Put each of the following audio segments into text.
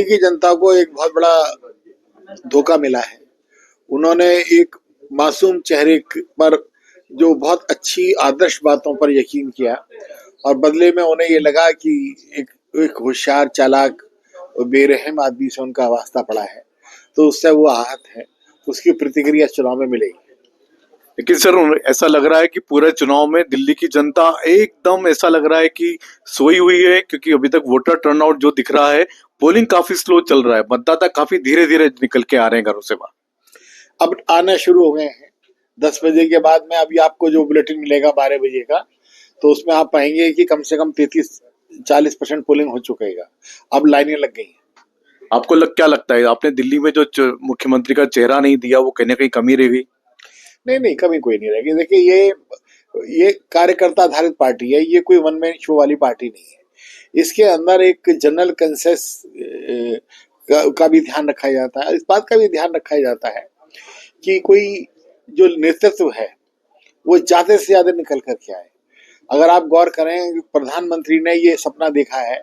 दिल्ली की जनता को एक बहुत बड़ा धोखा मिला है। उन्होंने एक मासूम चेहरे पर जो बहुत अच्छी आदर्श बातों पर यकीन किया और बदले में उन्हें ये लगा कि एक होशियार, चालाक और बेरहम आदमी से उनका वास्ता पड़ा है, तो उससे वो आहत है। उसकी प्रतिक्रिया चुनाव में मिलेगी। लेकिन सर ऐसा लग रहा है कि पूरे चुनाव में दिल्ली की जनता एकदम ऐसा लग रहा है कि सोई हुई है, क्योंकि अभी तक वोटर टर्नआउट जो दिख रहा है, पोलिंग काफी स्लो चल रहा है, मतदाता काफी धीरे धीरे निकल के आ रहे हैं घरों से बाहर। अब आना शुरू हो गए हैं 10 बजे के बाद में। अभी आपको जो बुलेटिन मिलेगा 12 बजे का, तो उसमें आप पाएंगे कि कम से कम 33-40% पोलिंग हो चुकेगा। अब लाइनें लग गई हैं। आपको क्या लगता है, आपने दिल्ली में जो मुख्यमंत्री का चेहरा नहीं दिया, वो कहीं ना कहीं कमी रह गई? नहीं, कमी कोई नहीं रहेगी। देखिए, ये कार्यकर्ता आधारित पार्टी है, ये कोई वन मैन शो वाली पार्टी नहीं है। इसके अंदर एक जनरल कंसेंसस का भी ध्यान रखा जाता है। इस बात का भी ध्यान रखा जाता है कि कोई जो नेतृत्व है वो ज्यादा से ज्यादा निकल कर के आए। अगर आप गौर करें, प्रधानमंत्री ने ये सपना देखा है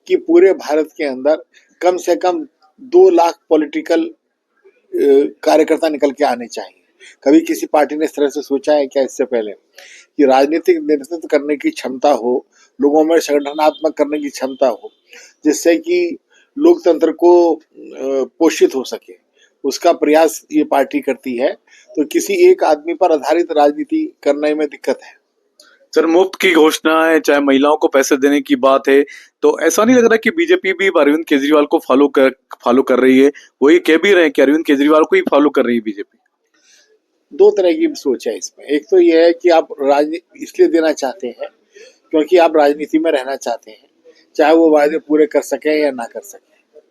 कि पूरे भारत के अंदर कम से कम 2 लाख पॉलिटिकल कार्यकर्ता निकल के आने चाहिए। कभी किसी पार्टी ने इस तरह से सोचा है क्या इससे पहले कि राजनीतिक नेतृत्व करने की क्षमता हो, लोगों में संगठनात्मक करने की क्षमता हो, जिससे कि लोकतंत्र को पोषित हो सके, उसका प्रयास ये पार्टी करती है। तो किसी एक आदमी पर आधारित राजनीति करने में दिक्कत है। सर, मुफ्त की घोषणा है, चाहे महिलाओं को पैसे देने की बात है, तो ऐसा नहीं लग रहा कि बीजेपी भी अरविंद केजरीवाल को फॉलो कर रही है? वही कह भी रहे हैं कि अरविंद केजरीवाल को ही फॉलो कर रही है बीजेपी। 2 तरह की सोच है इसमें। एक तो यह है कि आप राजनीति इसलिए देना चाहते हैं क्योंकि आप राजनीति में रहना चाहते हैं, चाहे वो वायदे पूरे कर सकें या ना कर सकें।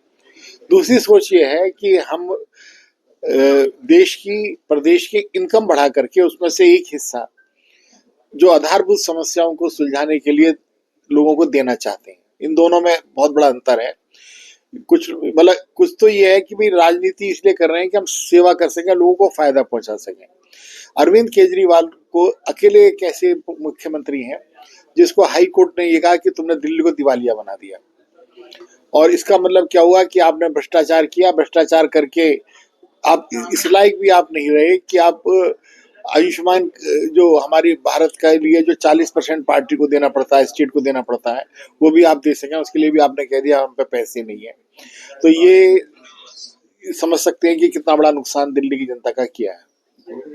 दूसरी सोच ये है कि हम देश की, प्रदेश की इनकम बढ़ा करके उसमें से एक हिस्सा जो आधारभूत समस्याओं को सुलझाने के लिए लोगों को देना चाहते हैं। इन दोनों में बहुत बड़ा अंतर है। कुछ तो ये है कि भाई राजनीति इसलिए कर रहे हैं कि हम सेवा कर सकें, लोगों को फायदा पहुंचा सकें। अरविंद केजरीवाल को अकेले एक ऐसे मुख्यमंत्री हैं जिसको हाई कोर्ट ने ये कहा कि तुमने दिल्ली को दिवालिया बना दिया, और इसका मतलब क्या हुआ कि आपने भ्रष्टाचार किया। भ्रष्टाचार करके आप इस लायक भी आप नहीं रहे कि आप आयुष्मान, जो हमारी भारत के लिए जो 40% पार्टी को देना पड़ता है, स्टेट को देना पड़ता है, वो भी आप दे सकें, उसके लिए भी आपने कह दिया हम पे पैसे नहीं है। तो ये समझ सकते हैं कि कितना बड़ा नुकसान दिल्ली की जनता का किया है।